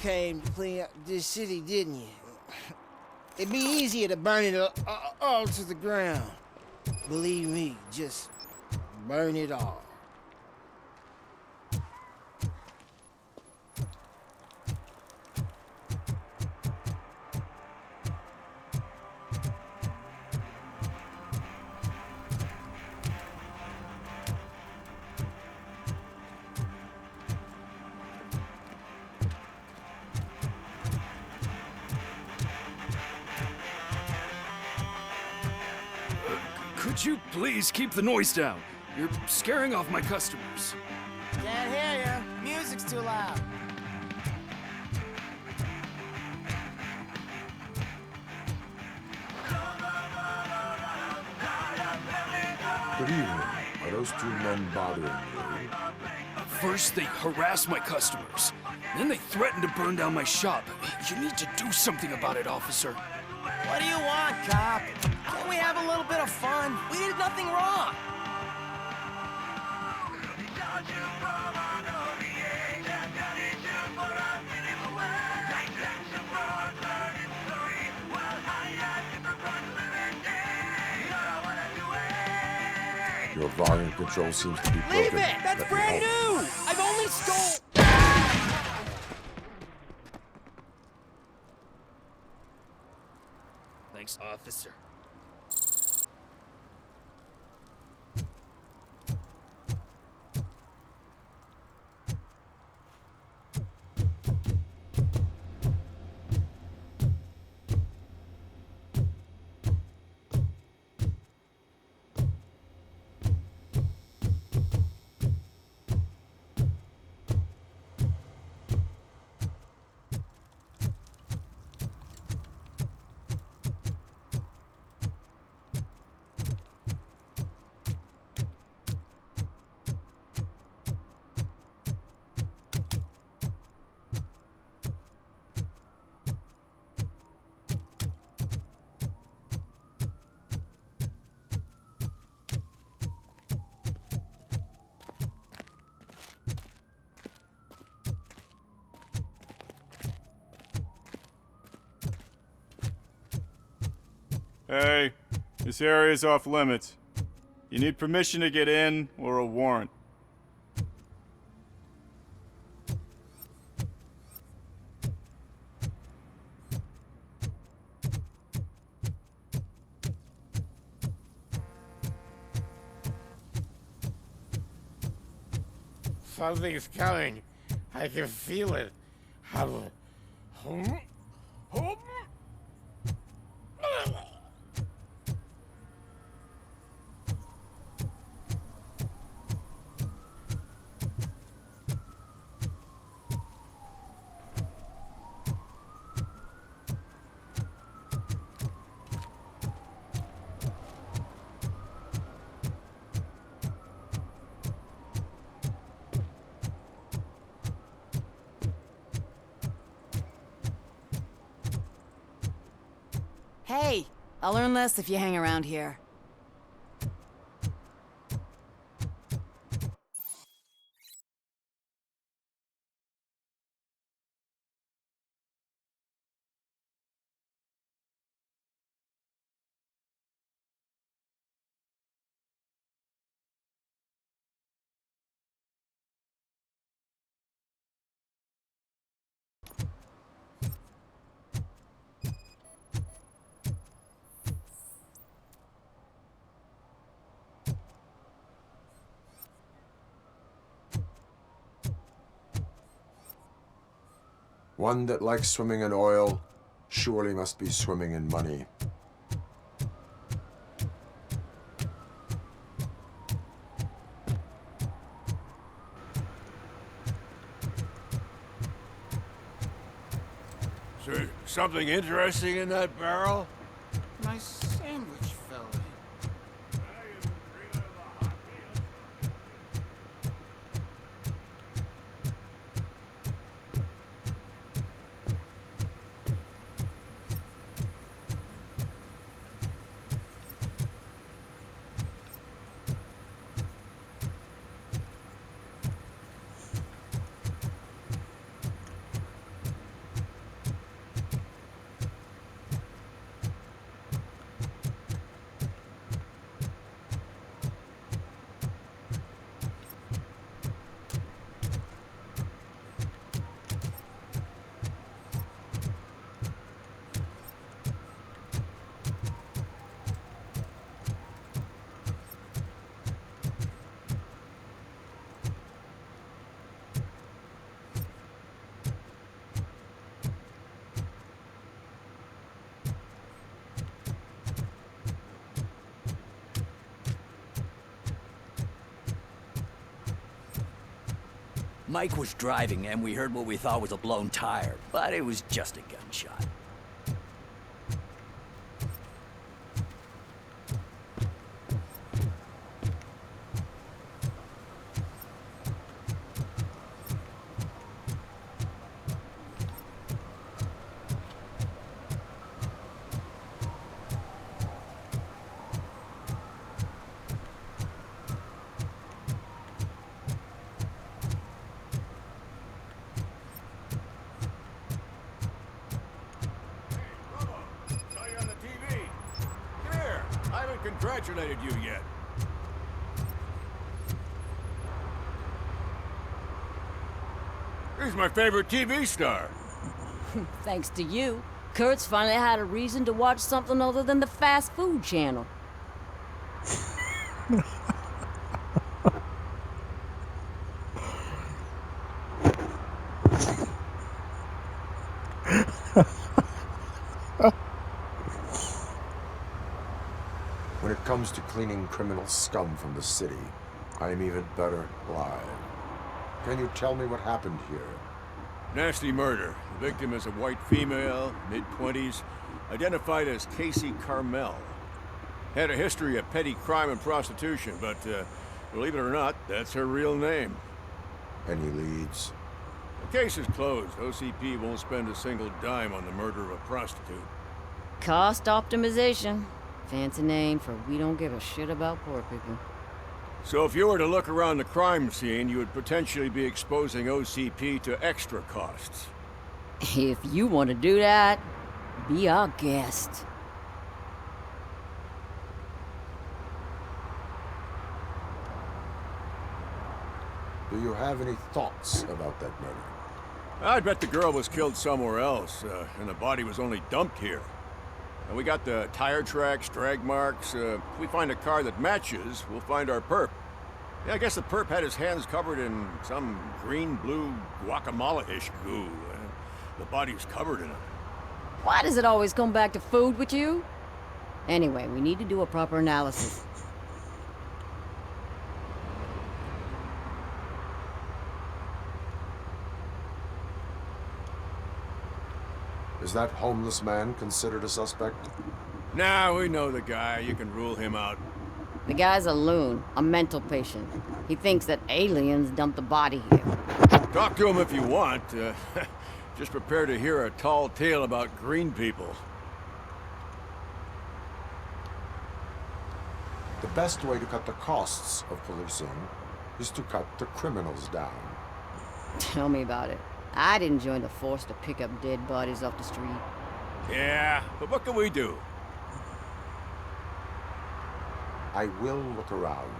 came to clean up this city, didn't you? It'd be easier to burn it all to the ground. Believe me, just burn it all. Could you please keep the noise down? You're scaring off my customers. Can't hear ya. Music's too loud. Good evening. Are those two men bothering you? First, they harass my customers. Then they threaten to burn down my shop. You need to do something about it, officer. What do you want, cop? Can't we have a little bit of fun? We did nothing wrong. Your volume control seems to be broken. Leave it! That's brand new! I've only stole... Thanks, officer. Hey, this area's off limits. You need permission to get in or a warrant. Something's coming. I can feel it. Hey, I'll learn less if you hang around here. One that likes swimming in oil surely must be swimming in money. See, something interesting in that barrel? My sandwich fell in. Mike was driving and we heard what we thought was a blown tire, but it was just a gunshot. Congratulated you yet. He's my favorite TV star. Thanks to you, Kurt's finally had a reason to watch something other than the fast food channel. When it comes to cleaning criminal scum from the city, I am even better live. Can you tell me what happened here? Nasty murder. The victim is a white female, mid-20s, identified as Casey Carmel. Had a history of petty crime and prostitution, but believe it or not, that's her real name. Any leads? The case is closed. OCP won't spend a single dime on the murder of a prostitute. Cost optimization. Fancy name for we don't give a shit about poor people. So if you were to look around the crime scene, you would potentially be exposing OCP to extra costs. If you want to do that, be our guest. Do you have any thoughts about that murder? I'd bet the girl was killed somewhere else, and the body was only dumped here. And we got the tire tracks, drag marks. If we find a car that matches, we'll find our perp. Yeah, I guess the perp had his hands covered in some green-blue guacamole-ish goo. The body's covered in it. Why does it always come back to food with you? Anyway, we need to do a proper analysis. Is that homeless man considered a suspect? Nah, we know the guy. You can rule him out. The guy's a loon, a mental patient. He thinks that aliens dumped the body here. Talk to him if you want. Just prepare to hear a tall tale about green people. The best way to cut the costs of policing is to cut the criminals down. Tell me about it. I didn't join the force to pick up dead bodies off the street. Yeah, but what can we do? I will look around.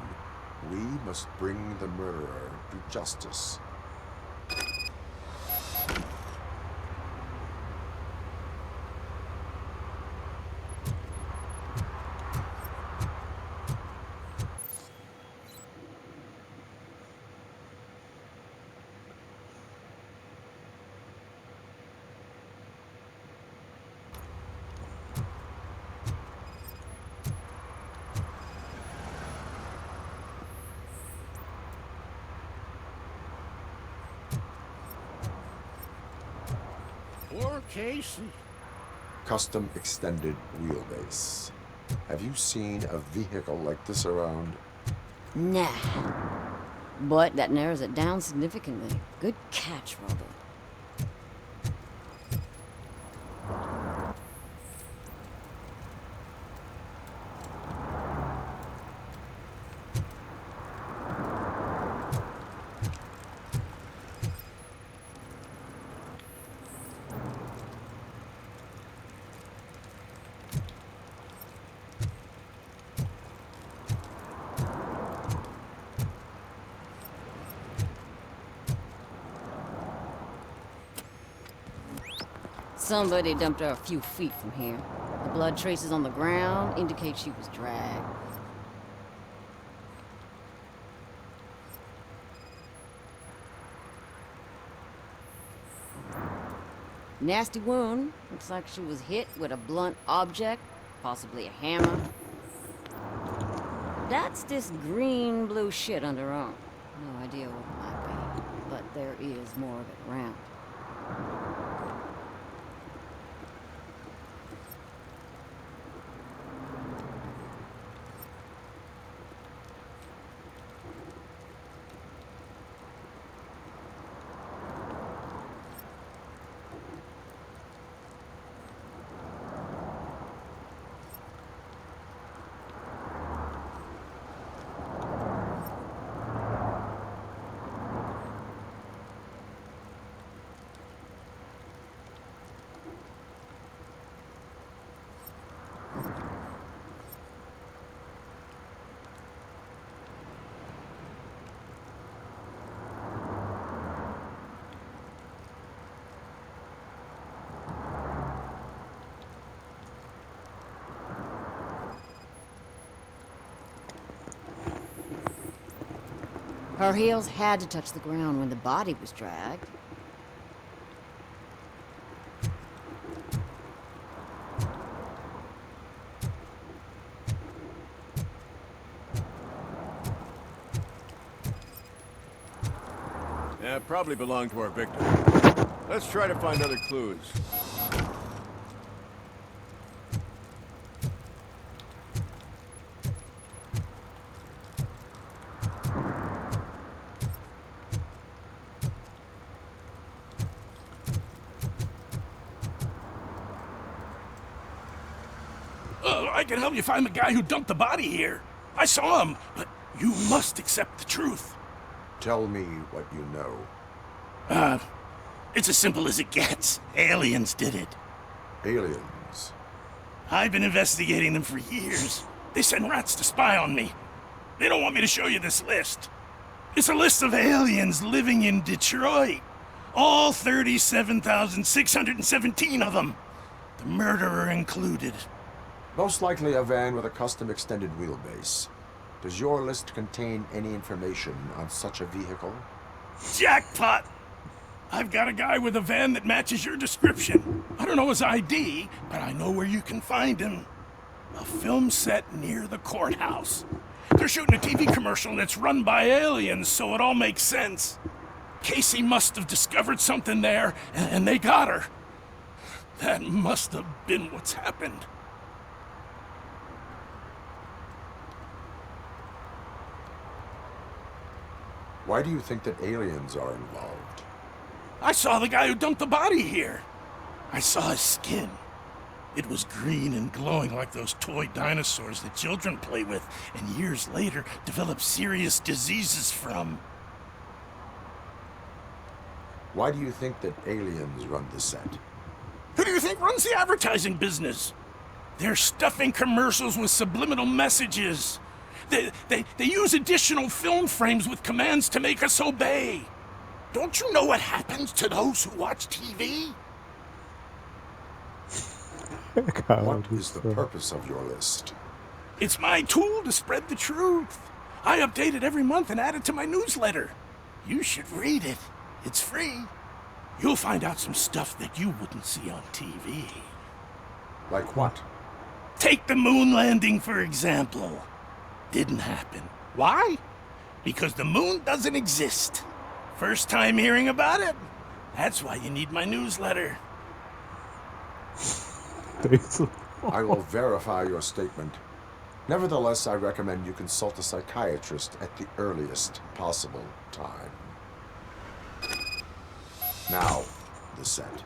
We must bring the murderer to justice. Poor Casey. Custom extended wheelbase. Have you seen a vehicle like this around? Nah. But that narrows it down significantly. Good catch, Robert. Somebody dumped her a few feet from here. The blood traces on the ground indicate she was dragged. Nasty wound. Looks like she was hit with a blunt object, possibly a hammer. That's this green-blue shit on her arm. No idea what it might be, but there is more of it around. Her heels had to touch the ground when the body was dragged. Yeah, probably belonged to our victim. Let's try to find other clues. I can help you find the guy who dumped the body here. I saw him, but you must accept the truth. Tell me what you know. It's as simple as it gets. Aliens did it. Aliens. I've been investigating them for years. They send rats to spy on me. They don't want me to show you this list. It's a list of aliens living in Detroit. All 37,617 of them. The murderer included. Most likely a van with a custom extended wheelbase. Does your list contain any information on such a vehicle? Jackpot! I've got a guy with a van that matches your description. I don't know his ID, but I know where you can find him. A film set near the courthouse. They're shooting a TV commercial and it's run by aliens, so it all makes sense. Casey must have discovered something there, and they got her. That must have been what's happened. Why do you think that aliens are involved? I saw the guy who dumped the body here. I saw his skin. It was green and glowing like those toy dinosaurs that children play with and years later develop serious diseases from. Why do you think that aliens run the set? Who do you think runs the advertising business? They're stuffing commercials with subliminal messages. They use additional film frames with commands to make us obey. Don't you know what happens to those who watch TV? What is the purpose of your list? It's my tool to spread the truth. I update it every month and add it to my newsletter. You should read it. It's free. You'll find out some stuff that you wouldn't see on TV. Like what? Take the moon landing, for example. Didn't happen. Why? Because the moon doesn't exist. First time hearing about it? That's why you need my newsletter. I will verify your statement. Nevertheless, I recommend you consult a psychiatrist at the earliest possible time. Now, the set.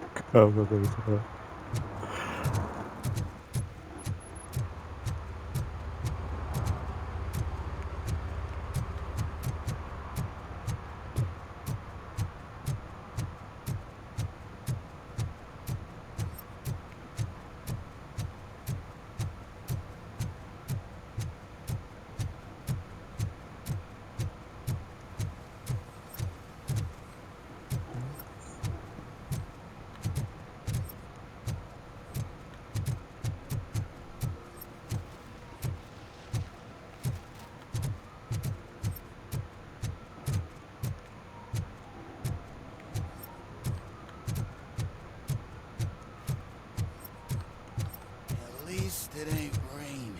At least it ain't raining.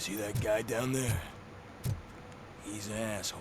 See that guy down there? He's an asshole.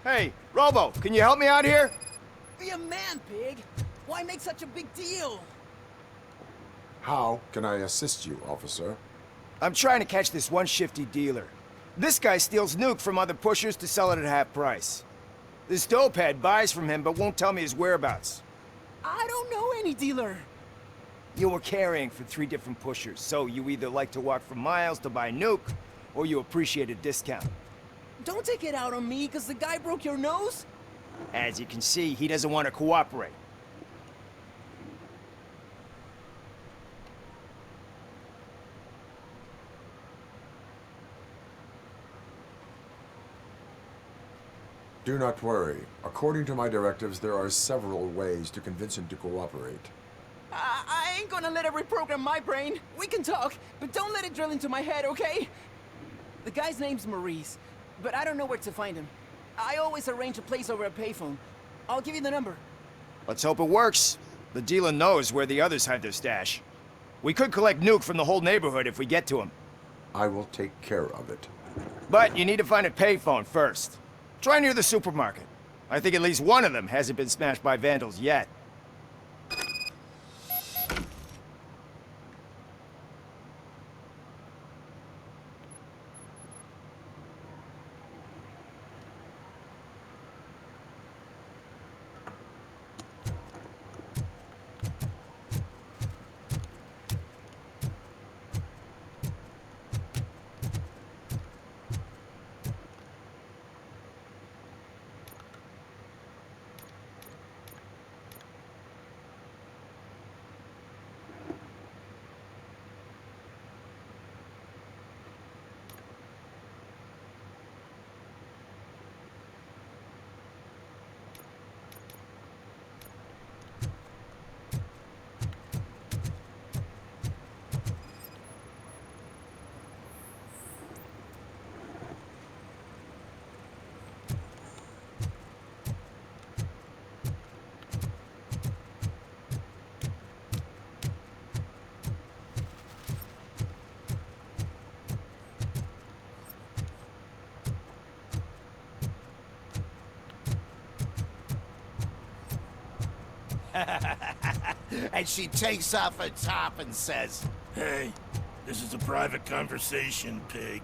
Hey, Robo, can you help me out here? Be a man, Pig. Why make such a big deal? How can I assist you, officer? I'm trying to catch this one shifty dealer. This guy steals nuke from other pushers to sell it at half price. This dopehead buys from him but won't tell me his whereabouts. I don't know any dealer. You were carrying for 3 different pushers, so you either like to walk for miles to buy nuke, or you appreciate a discount. Don't take it out on me, because the guy broke your nose? As you can see, he doesn't want to cooperate. Do not worry. According to my directives, there are several ways to convince him to cooperate. I ain't gonna let it reprogram my brain. We can talk, but don't let it drill into my head, okay? The guy's name's Maurice, but I don't know where to find him. I always arrange a place over a payphone. I'll give you the number. Let's hope it works. The dealer knows where the others hide their stash. We could collect nuke from the whole neighborhood if we get to him. I will take care of it. But you need to find a payphone first. Try near the supermarket. I think at least one of them hasn't been smashed by vandals yet. And she takes off her top and says, Hey, this is a private conversation, Pig.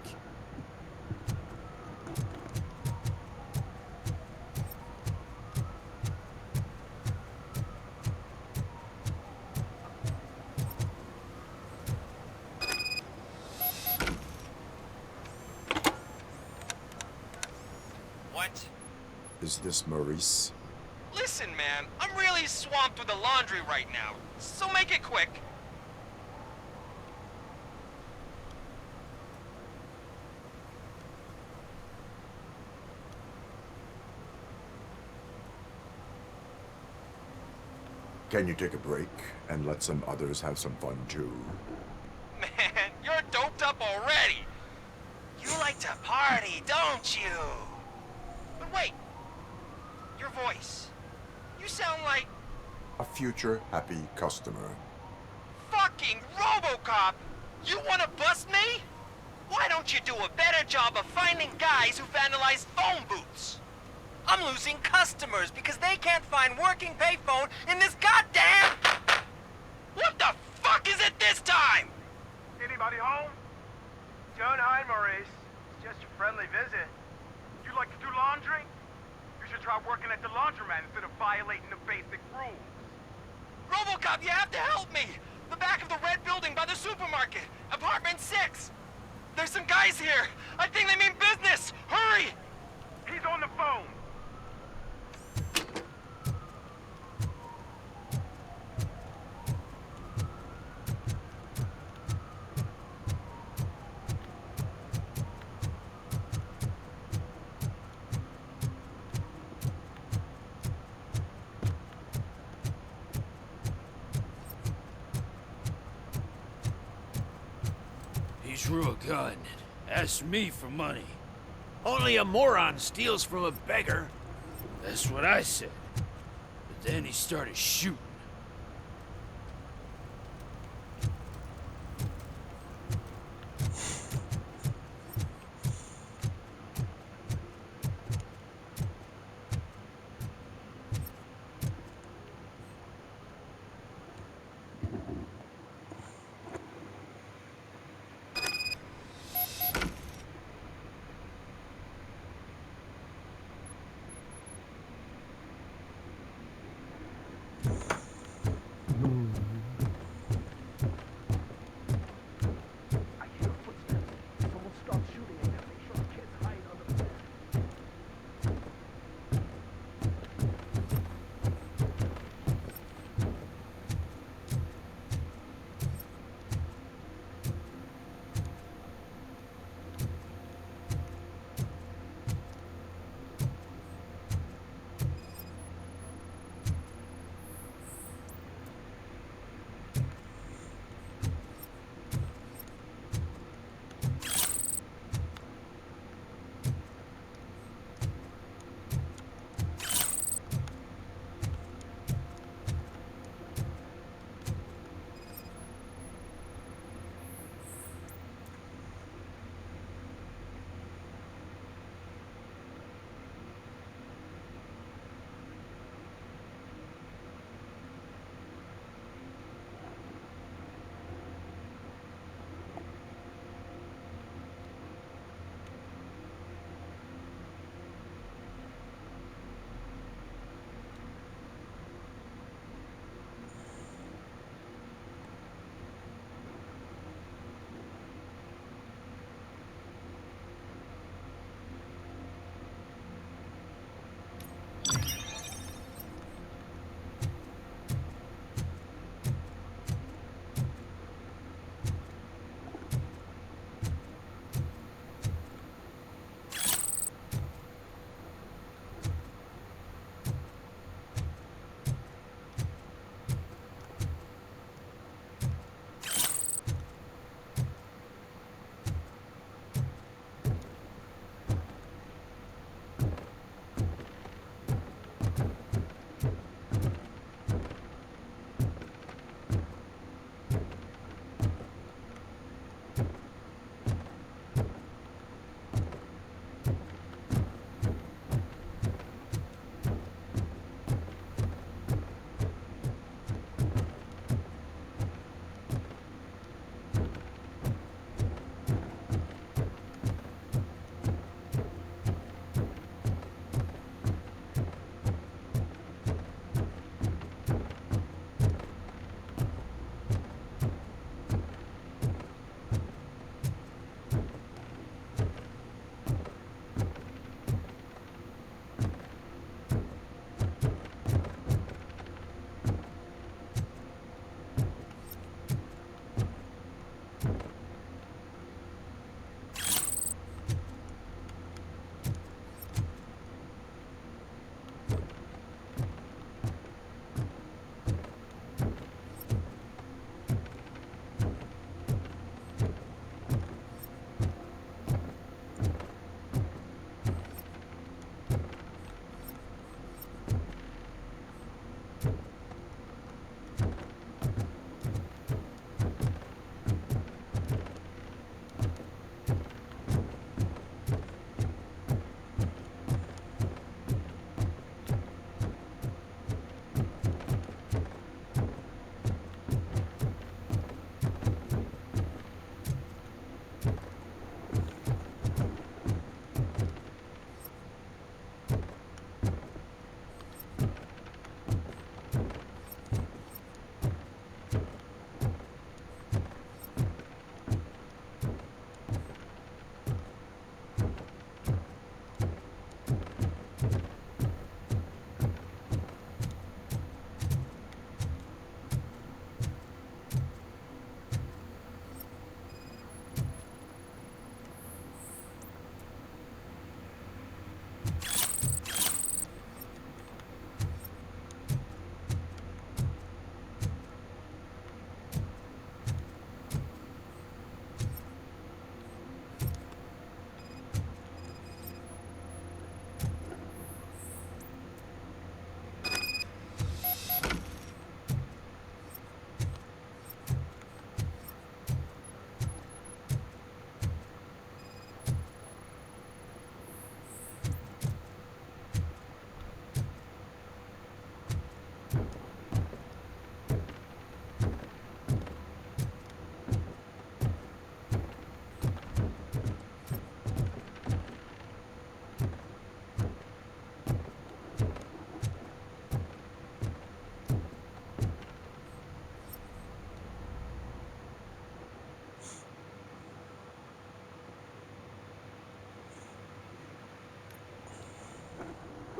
What? Is this Maurice? Listen, man, I'm really swamped with the laundry right now, so make it quick. Can you take a break and let some others have some fun too? Man, you're doped up already. You like to party, don't you? But wait, your voice. You sound like... A future happy customer. fucking Robocop! You wanna bust me? Why don't you do a better job of finding guys who vandalize phone booths? I'm losing customers because they can't find working payphone in this goddamn... What the fuck is it this time? Anybody home? Don't hide, Maurice. It's just a friendly visit. You like to do laundry? You should try working at the laundromat instead of violating the basic rules. Robocop, you have to help me! The back of the red building by the supermarket. Apartment 6. There's some guys here. I think they mean business. Hurry! He's on the phone. He drew a gun and asked me for money. Only a moron steals from a beggar. That's what I said. But then he started shooting.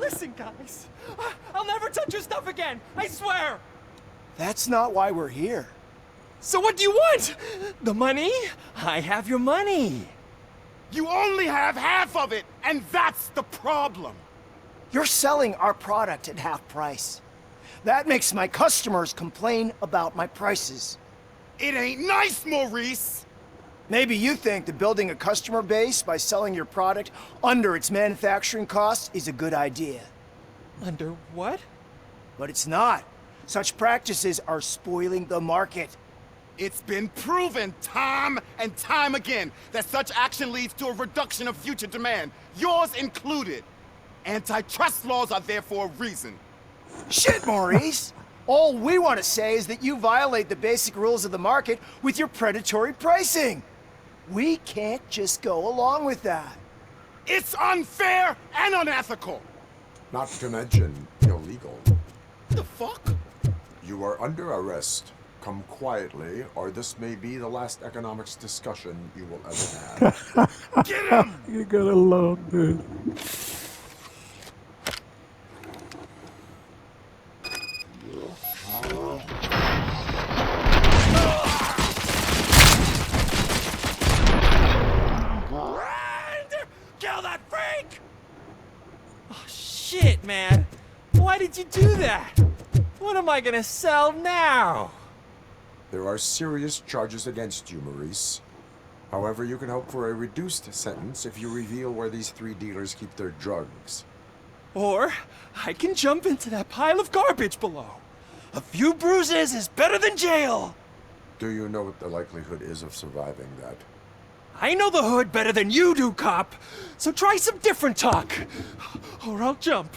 Listen, guys. I'll never touch your stuff again. I swear. That's not why we're here. So what do you want? The money? I have your money. You only have half of it, and that's the problem. You're selling our product at half price. That makes my customers complain about my prices. It ain't nice, Maurice! Maybe you think that building a customer base by selling your product under its manufacturing costs is a good idea. Under what? But it's not. Such practices are spoiling the market. It's been proven time and time again that such action leads to a reduction of future demand, yours included. Antitrust laws are there for a reason. Shit, Maurice! All we want to say is that you violate the basic rules of the market with your predatory pricing. We can't just go along with that. It's unfair and unethical! Not to mention illegal. The fuck? You are under arrest. Come quietly, or this may be the last economics discussion you will ever have. Get him! You gotta love this. Kill that freak! Oh, shit, man. Why did you do that? What am I gonna sell now? There are serious charges against you, Maurice. However, you can hope for a reduced sentence if you reveal where these 3 dealers keep their drugs. Or I can jump into that pile of garbage below. A few bruises is better than jail. Do you know what the likelihood is of surviving that? I know the hood better than you do, cop. So try some different talk, or I'll jump.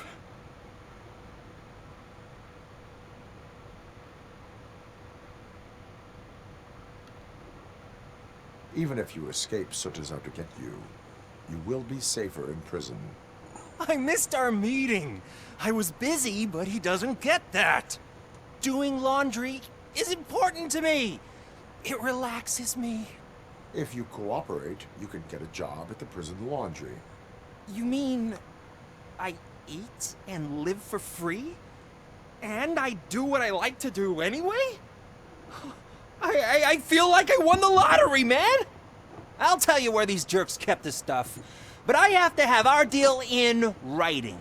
Even if you escape Soot is out to get you, you will be safer in prison. I missed our meeting. I was busy, but he doesn't get that. Doing laundry is important to me. It relaxes me. If you cooperate, you can get a job at the prison laundry. You mean I eat and live for free? And I do what I like to do anyway? I feel like I won the lottery, man! I'll tell you where these jerks kept the stuff, but I have to have our deal in writing.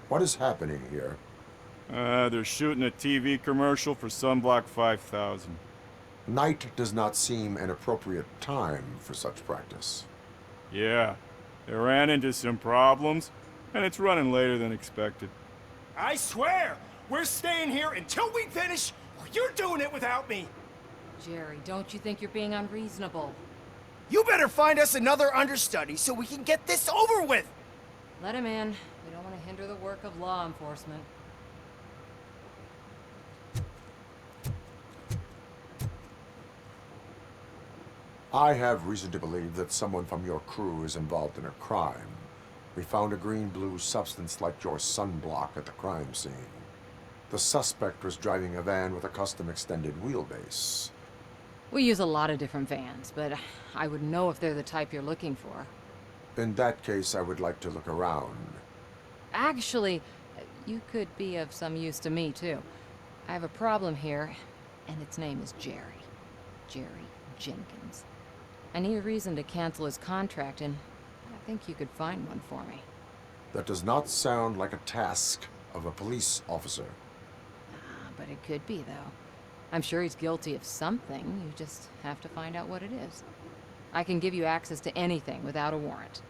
What is happening here? They're shooting a TV commercial for Sunblock 5000. Night does not seem an appropriate time for such practice. Yeah, they ran into some problems, and it's running later than expected. I swear, we're staying here until we finish, or you're doing it without me. Jerry, don't you think you're being unreasonable? You better find us another understudy so we can get this over with. Let him in. We don't want to hinder the work of law enforcement. I have reason to believe that someone from your crew is involved in a crime. We found a green-blue substance like your sunblock at the crime scene. The suspect was driving a van with a custom extended wheelbase. We use a lot of different vans, but I would know if they're the type you're looking for. In that case, I would like to look around. Actually, you could be of some use to me, too. I have a problem here, and its name is Jerry. Jerry Jenkins. I need a reason to cancel his contract, and I think you could find one for me. That does not sound like a task of a police officer. But it could be, though. I'm sure he's guilty of something. You just have to find out what it is. I can give you access to anything without a warrant.